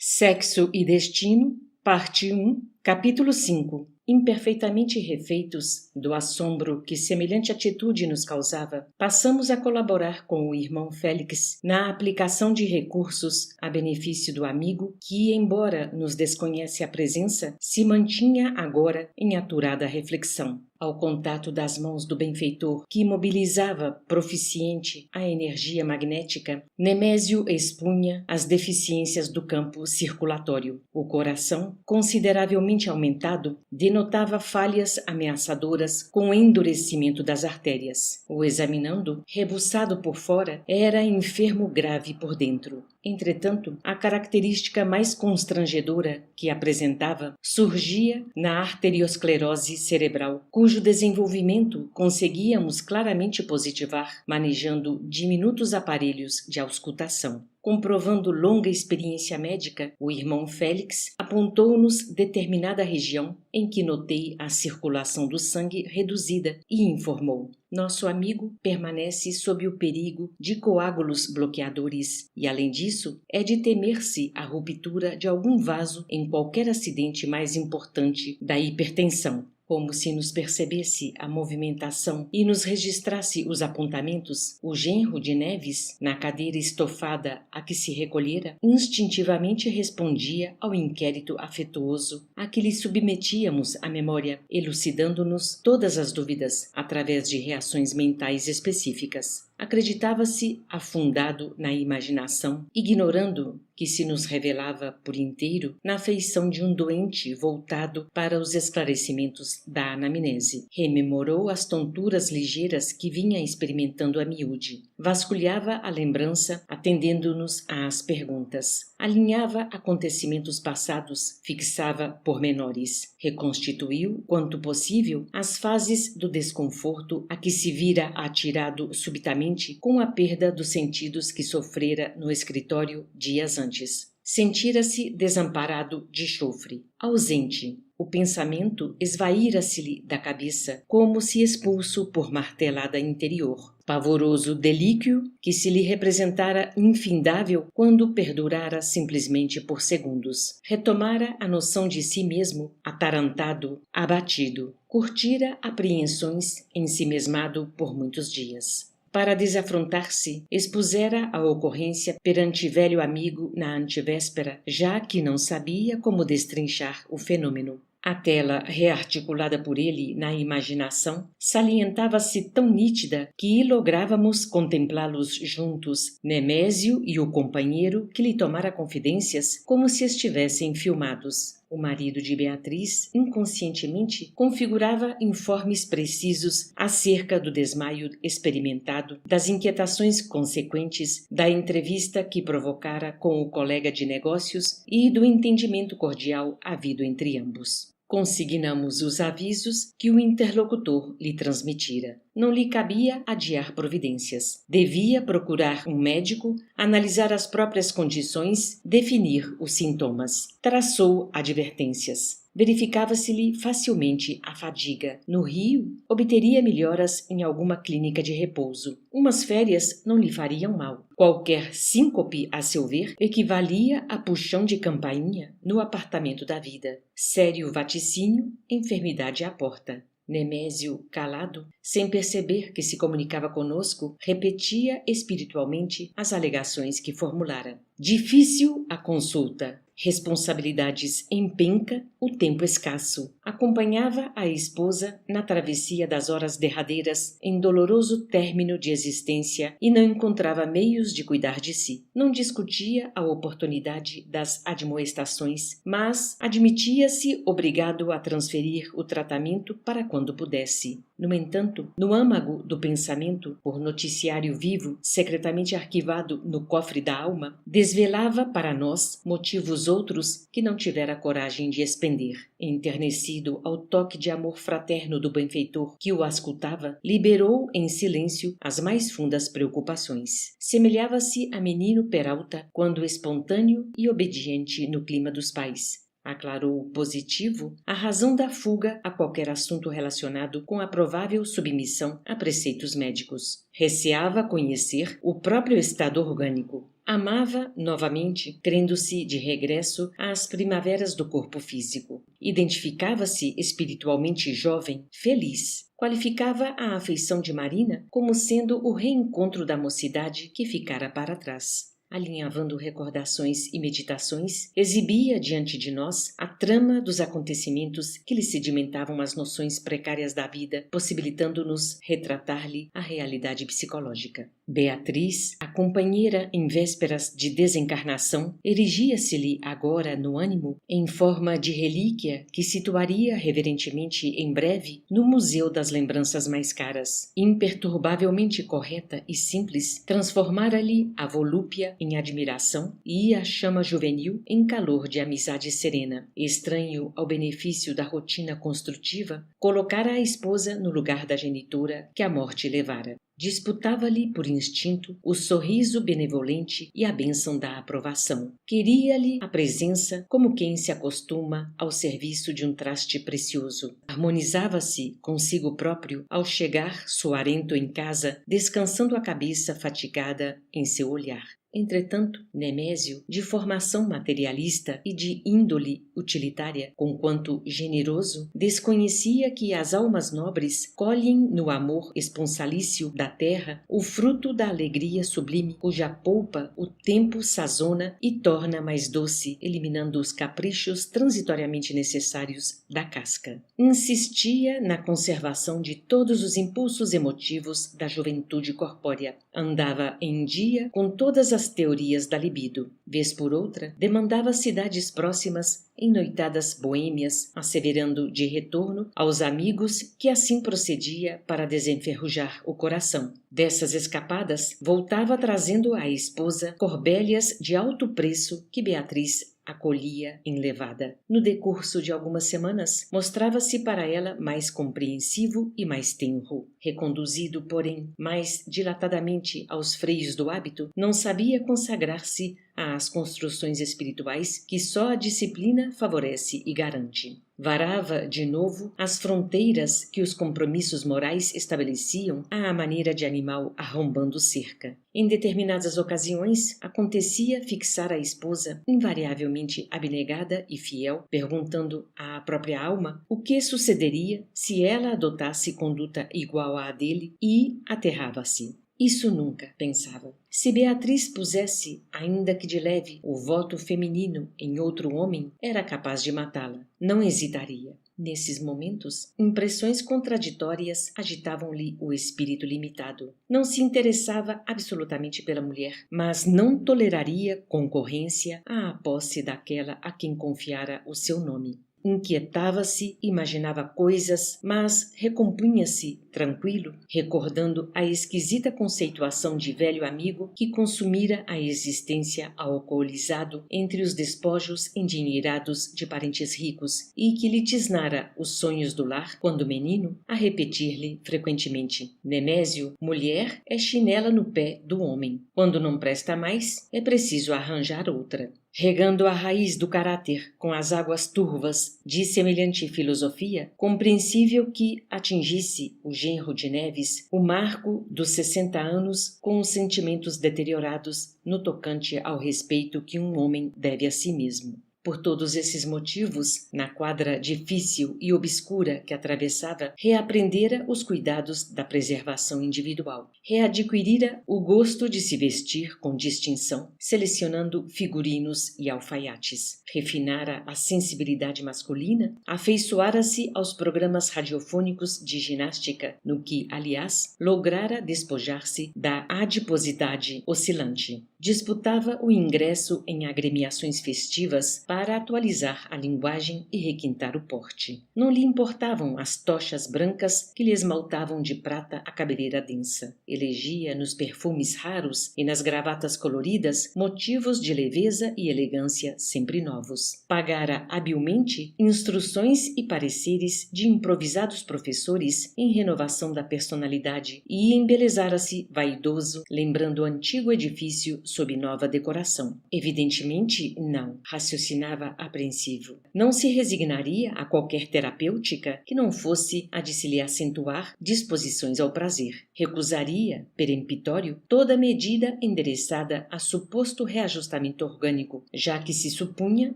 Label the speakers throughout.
Speaker 1: Sexo e Destino, Parte 1, Capítulo 5. Imperfeitamente refeitos do assombro que semelhante atitude nos causava, passamos a colaborar com o irmão Félix na aplicação de recursos a benefício do amigo que, embora nos desconhece a presença, se mantinha agora em aturada reflexão. Ao contato das mãos do benfeitor, que mobilizava proficiente a energia magnética, Nemésio expunha as deficiências do campo circulatório. O coração, consideravelmente aumentado, denotava falhas ameaçadoras com o endurecimento das artérias. O examinando, rebuçado por fora, era enfermo grave por dentro. Entretanto, a característica mais constrangedora que apresentava surgia na arteriosclerose cerebral, cujo desenvolvimento conseguíamos claramente positivar, manejando diminutos aparelhos de auscultação. Comprovando longa experiência médica, o irmão Félix apontou-nos determinada região em que notei a circulação do sangue reduzida e informou: nosso amigo permanece sob o perigo de coágulos bloqueadores e, além disso, é de temer-se a ruptura de algum vaso em qualquer acidente mais importante da hipertensão. Como se nos percebesse a movimentação e nos registrasse os apontamentos, o genro de Neves, na cadeira estofada a que se recolhera, instintivamente respondia ao inquérito afetuoso a que lhe submetíamos a memória, elucidando-nos todas as dúvidas através de reações mentais específicas. Acreditava-se afundado na imaginação, ignorando que se nos revelava por inteiro na feição de um doente voltado para os esclarecimentos da anamnese. Rememorou as tonturas ligeiras que vinha experimentando a miúde. Vasculhava a lembrança, atendendo-nos às perguntas. Alinhava acontecimentos passados, fixava pormenores. Reconstituiu, quanto possível, as fases do desconforto a que se vira atirado subitamente com a perda dos sentidos que sofrera no escritório dias antes. Sentira-se desamparado de chofre, ausente. O pensamento esvaíra-se-lhe da cabeça, como se expulso por martelada interior. Pavoroso delíquio que se lhe representara infindável quando perdurara simplesmente por segundos. Retomara a noção de si mesmo, atarantado, abatido. Curtira apreensões ensimesmado por muitos dias. Para desafrontar-se, expusera a ocorrência perante velho amigo na antevéspera, já que não sabia como destrinchar o fenômeno. A tela rearticulada por ele na imaginação salientava-se tão nítida que lográvamos contemplá-los juntos, Nemésio e o companheiro que lhe tomara confidências, como se estivessem filmados. O marido de Beatriz, inconscientemente, configurava informes precisos acerca do desmaio experimentado, das inquietações consequentes, da entrevista que provocara com o colega de negócios e do entendimento cordial havido entre ambos. Consignamos os avisos que o interlocutor lhe transmitira. Não lhe cabia adiar providências. Devia procurar um médico, analisar as próprias condições, definir os sintomas. Traçou advertências. Verificava-se-lhe facilmente a fadiga. No Rio, obteria melhoras em alguma clínica de repouso. Umas férias não lhe fariam mal. Qualquer síncope, a seu ver, equivalia a puxão de campainha no apartamento da vida. Sério vaticínio, enfermidade à porta. Nemésio, calado, sem perceber que se comunicava conosco, repetia espiritualmente as alegações que formulara. Difícil a consulta. Responsabilidades em penca, o tempo escasso. Acompanhava a esposa na travessia das horas derradeiras, em doloroso término de existência, e não encontrava meios de cuidar de si. Não discutia a oportunidade das admoestações, mas admitia-se obrigado a transferir o tratamento para quando pudesse. No entanto, no âmago do pensamento, por noticiário vivo, secretamente arquivado no cofre da alma, desvelava para nós motivos outros que não tivera coragem de expender. Enternecido ao toque de amor fraterno do benfeitor que o auscultava, liberou em silêncio as mais fundas preocupações. Semelhava-se a menino Peralta, quando espontâneo e obediente no clima dos pais. Aclarou positivo a razão da fuga a qualquer assunto relacionado com a provável submissão a preceitos médicos. Receava conhecer o próprio estado orgânico. Amava novamente, crendo-se de regresso às primaveras do corpo físico. Identificava-se espiritualmente jovem, feliz. Qualificava a afeição de Marina como sendo o reencontro da mocidade que ficara para trás. Alinhavando recordações e meditações, exibia diante de nós a trama dos acontecimentos que lhe sedimentavam as noções precárias da vida, possibilitando-nos retratar-lhe a realidade psicológica. Beatriz, a companheira em vésperas de desencarnação, erigia-se-lhe agora no ânimo em forma de relíquia que situaria reverentemente em breve no Museu das Lembranças Mais Caras. Imperturbavelmente correta e simples, transformara-lhe a volúpia em admiração e a chama juvenil em calor de amizade serena. Estranho ao benefício da rotina construtiva, colocara a esposa no lugar da genitora que a morte levara. Disputava-lhe por instinto o sorriso benevolente e a bênção da aprovação. Queria-lhe a presença como quem se acostuma ao serviço de um traste precioso. Harmonizava-se consigo próprio ao chegar suarento em casa, descansando a cabeça fatigada em seu olhar. Entretanto, Nemésio, de formação materialista e de índole utilitária, conquanto generoso, desconhecia que as almas nobres colhem no amor esponsalício da terra o fruto da alegria sublime, cuja polpa o tempo sazona e torna mais doce, eliminando os caprichos transitoriamente necessários da casca. Insistia na conservação de todos os impulsos emotivos da juventude corpórea. Andava em dia com todas as teorias da libido. Vez por outra, demandava cidades próximas em noitadas boêmias, asseverando de retorno aos amigos que assim procedia para desenferrujar o coração. Dessas escapadas, voltava trazendo à esposa corbélias de alto preço que Beatriz acolhia enlevada. No decurso de algumas semanas, mostrava-se para ela mais compreensivo e mais tenro. Reconduzido, porém, mais dilatadamente aos freios do hábito, não sabia consagrar-se às construções espirituais que só a disciplina favorece e garante. Varava, de novo, as fronteiras que os compromissos morais estabeleciam à maneira de animal arrombando cerca. Em determinadas ocasiões, acontecia fixar a esposa, invariavelmente abnegada e fiel, perguntando à própria alma o que sucederia se ela adotasse conduta igual à dele, e aterrava-se. Isso nunca, pensava. Se Beatriz pusesse, ainda que de leve, o voto feminino em outro homem, era capaz de matá-la. Não hesitaria. Nesses momentos, impressões contraditórias agitavam-lhe o espírito limitado. Não se interessava absolutamente pela mulher, mas não toleraria concorrência à posse daquela a quem confiara o seu nome. Inquietava-se, imaginava coisas, mas recompunha-se tranquilo, recordando a esquisita conceituação de velho amigo que consumira a existência alcoolizado entre os despojos endinheirados de parentes ricos e que lhe tisnara os sonhos do lar, quando menino, a repetir-lhe frequentemente: Nemésio, mulher é chinela no pé do homem. Quando não presta mais, é preciso arranjar outra. Regando a raiz do caráter com as águas turvas de semelhante filosofia, compreensível que atingisse o genro de Neves o marco dos 60 anos com os sentimentos deteriorados no tocante ao respeito que um homem deve a si mesmo. Por todos esses motivos, na quadra difícil e obscura que atravessava, reaprendera os cuidados da preservação individual. Readquirira o gosto de se vestir com distinção, selecionando figurinos e alfaiates. Refinara a sensibilidade masculina, afeiçoara-se aos programas radiofônicos de ginástica, no que, aliás, lograra despojar-se da adiposidade oscilante. Disputava o ingresso em agremiações festivas para atualizar a linguagem e requintar o porte. Não lhe importavam as tochas brancas que lhe esmaltavam de prata a cabeleira densa. Elegia nos perfumes raros e nas gravatas coloridas motivos de leveza e elegância sempre novos. Pagara habilmente instruções e pareceres de improvisados professores em renovação da personalidade e embelezara-se vaidoso, lembrando o antigo edifício sob nova decoração. Evidentemente, não, raciocinava apreensivo. Não se resignaria a qualquer terapêutica que não fosse a de se lhe acentuar disposições ao prazer. Recusaria, peremptório, toda medida endereçada a suposto reajustamento orgânico, já que se supunha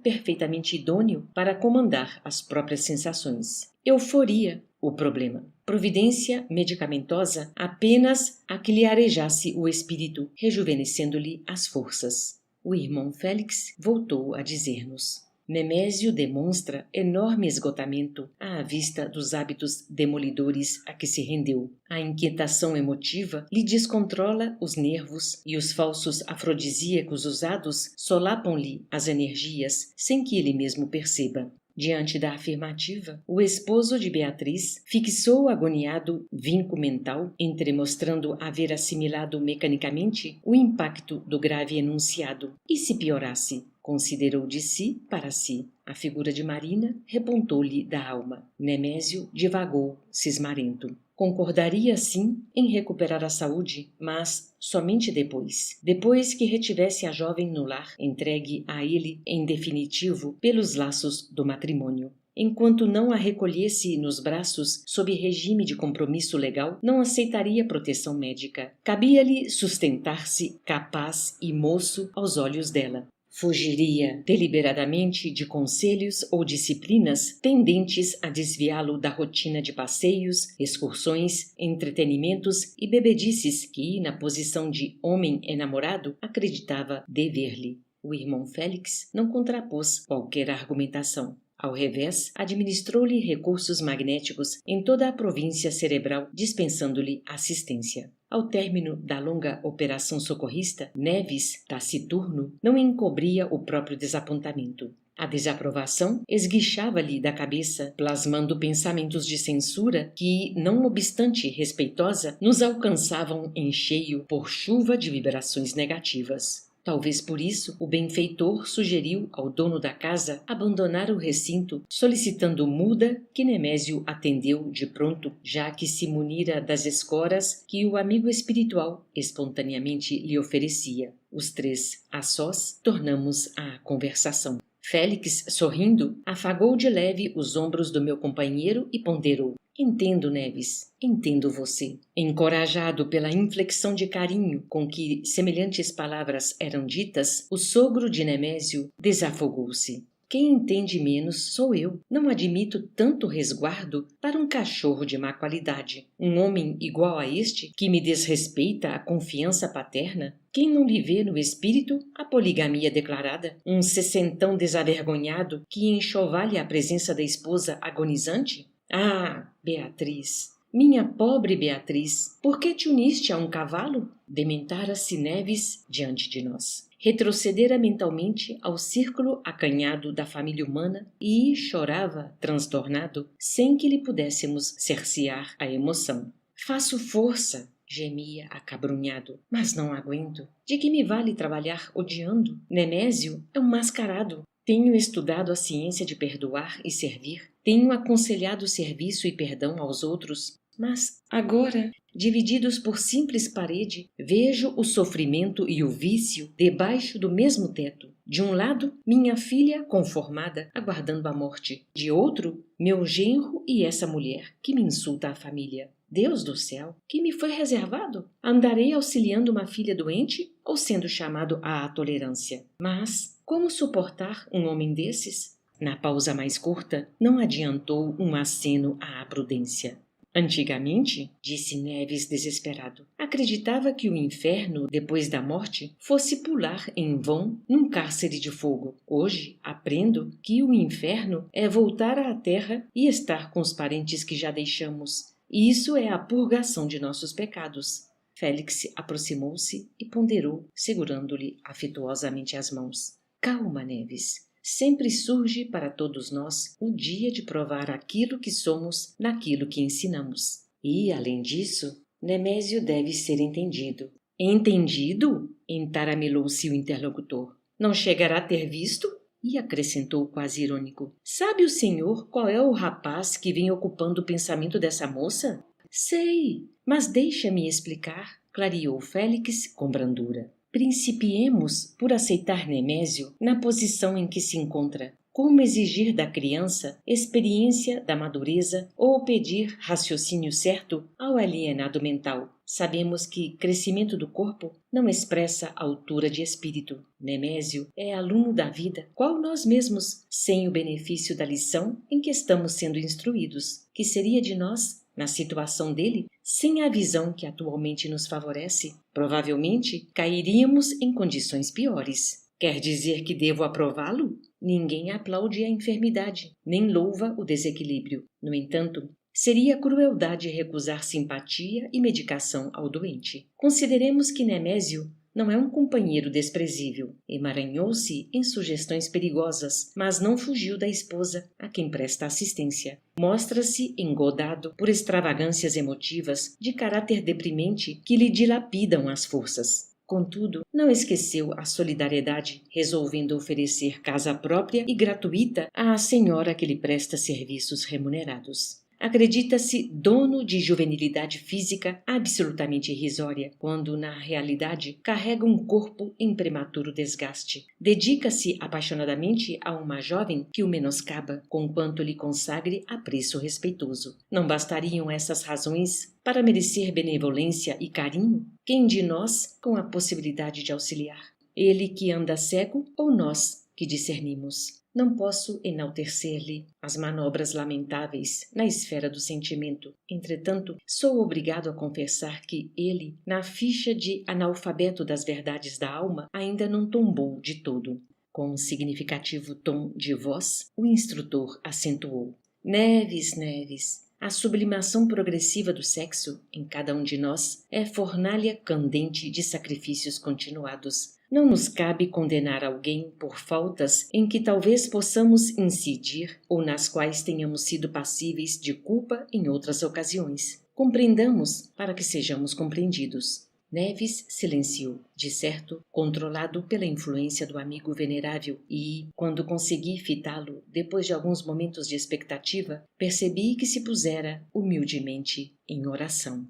Speaker 1: perfeitamente idôneo para comandar as próprias sensações. Euforia, o problema. Providência medicamentosa apenas a que lhe arejasse o espírito, rejuvenescendo-lhe as forças. O irmão Félix voltou a dizer-nos: Nemésio demonstra enorme esgotamento à vista dos hábitos demolidores a que se rendeu. A inquietação emotiva lhe descontrola os nervos e os falsos afrodisíacos usados solapam-lhe as energias sem que ele mesmo perceba. Diante da afirmativa, o esposo de Beatriz fixou o agoniado vinco mental, entremostrando haver assimilado mecanicamente o impacto do grave enunciado. E se piorasse? Considerou de si para si. A figura de Marina repontou-lhe da alma. Nemésio divagou, cismarento. Concordaria, sim, em recuperar a saúde, mas somente depois que retivesse a jovem no lar, entregue a ele, em definitivo, pelos laços do matrimônio. Enquanto não a recolhesse nos braços sob regime de compromisso legal, não aceitaria proteção médica. Cabia-lhe sustentar-se capaz e moço aos olhos dela. Fugiria deliberadamente de conselhos ou disciplinas tendentes a desviá-lo da rotina de passeios, excursões, entretenimentos e bebedices que, na posição de homem enamorado, acreditava dever-lhe. O irmão Félix não contrapôs qualquer argumentação. Ao revés, administrou-lhe recursos magnéticos em toda a província cerebral, dispensando-lhe assistência. Ao término da longa operação socorrista, Neves, taciturno, não encobria o próprio desapontamento. A desaprovação esguichava-lhe da cabeça, plasmando pensamentos de censura que, não obstante respeitosa, nos alcançavam em cheio por chuva de vibrações negativas. Talvez por isso o benfeitor sugeriu ao dono da casa abandonar o recinto, solicitando muda, que Nemésio atendeu de pronto, já que se munira das escoras que o amigo espiritual espontaneamente lhe oferecia. Os três, a sós, tornamos à conversação. Félix, sorrindo, afagou de leve os ombros do meu companheiro e ponderou: Entendo, Neves, entendo você. Encorajado pela inflexão de carinho com que semelhantes palavras eram ditas, o sogro de Nemésio desafogou-se. Quem entende menos sou eu. Não admito tanto resguardo para um cachorro de má qualidade. Um homem igual a este, que me desrespeita a confiança paterna? Quem não lhe vê no espírito a poligamia declarada? Um sessentão desavergonhado que enxovalha a presença da esposa agonizante? Ah, Beatriz, minha pobre Beatriz, por que te uniste a um cavalo? Dementara-se Neves diante de nós. Retrocedera mentalmente ao círculo acanhado da família humana e chorava, transtornado, sem que lhe pudéssemos cercear a emoção. Faço força, gemia acabrunhado, mas não aguento. De que me vale trabalhar odiando? Nemésio é um mascarado. Tenho estudado a ciência de perdoar e servir. Tenho aconselhado serviço e perdão aos outros. Mas agora, divididos por simples parede, vejo o sofrimento e o vício debaixo do mesmo teto. De um lado, minha filha conformada, aguardando a morte. De outro, meu genro e essa mulher que me insulta a família. Deus do céu, que me foi reservado? Andarei auxiliando uma filha doente ou sendo chamado à tolerância? Mas como suportar um homem desses? Na pausa mais curta, não adiantou um aceno à prudência. Antigamente, disse Neves desesperado, acreditava que o inferno, depois da morte, fosse pular em vão num cárcere de fogo. Hoje, aprendo que o inferno é voltar à terra e estar com os parentes que já deixamos. E isso é a purgação de nossos pecados. Félix aproximou-se e ponderou, segurando-lhe afetuosamente as mãos. Calma, Neves. Sempre surge para todos nós o dia de provar aquilo que somos naquilo que ensinamos. E, além disso, Nemésio deve ser entendido. Entendido? Entaramilou-se o interlocutor. Não chegará a ter visto? E acrescentou quase irônico. Sabe o senhor qual é o rapaz que vem ocupando o pensamento dessa moça? Sei, mas deixa-me explicar, clareou Félix com brandura. Principiemos por aceitar Nemésio na posição em que se encontra. Como exigir da criança experiência da madureza ou pedir raciocínio certo ao alienado mental? Sabemos que crescimento do corpo não expressa altura de espírito. Nemésio é aluno da vida, qual nós mesmos, sem o benefício da lição em que estamos sendo instruídos. Que seria de nós, na situação dele, sem a visão que atualmente nos favorece? Provavelmente cairíamos em condições piores. Quer dizer que devo aprová-lo? Ninguém aplaude a enfermidade, nem louva o desequilíbrio. No entanto, seria crueldade recusar simpatia e medicação ao doente. Consideremos que Nemésio não é um companheiro desprezível. Emaranhou-se em sugestões perigosas, mas não fugiu da esposa a quem presta assistência. Mostra-se engodado por extravagâncias emotivas de caráter deprimente que lhe dilapidam as forças. Contudo, não esqueceu a solidariedade, resolvendo oferecer casa própria e gratuita à senhora que lhe presta serviços remunerados. Acredita-se dono de juvenilidade física absolutamente irrisória, quando, na realidade, carrega um corpo em prematuro desgaste. Dedica-se apaixonadamente a uma jovem que o menoscaba, conquanto lhe consagre apreço respeitoso. Não bastariam essas razões para merecer benevolência e carinho? Quem de nós com a possibilidade de auxiliar? Ele que anda cego ou nós que discernimos? Não posso enaltecer-lhe as manobras lamentáveis na esfera do sentimento. Entretanto, sou obrigado a confessar que ele, na ficha de analfabeto das verdades da alma, ainda não tombou de todo. Com um significativo tom de voz, o instrutor acentuou: Neves, Neves, a sublimação progressiva do sexo em cada um de nós é fornalha candente de sacrifícios continuados. Não nos cabe condenar alguém por faltas em que talvez possamos incidir ou nas quais tenhamos sido passíveis de culpa em outras ocasiões. Compreendamos para que sejamos compreendidos. Neves silenciou, de certo, controlado pela influência do amigo venerável, e, quando consegui fitá-lo, depois de alguns momentos de expectativa, percebi que se pusera humildemente em oração.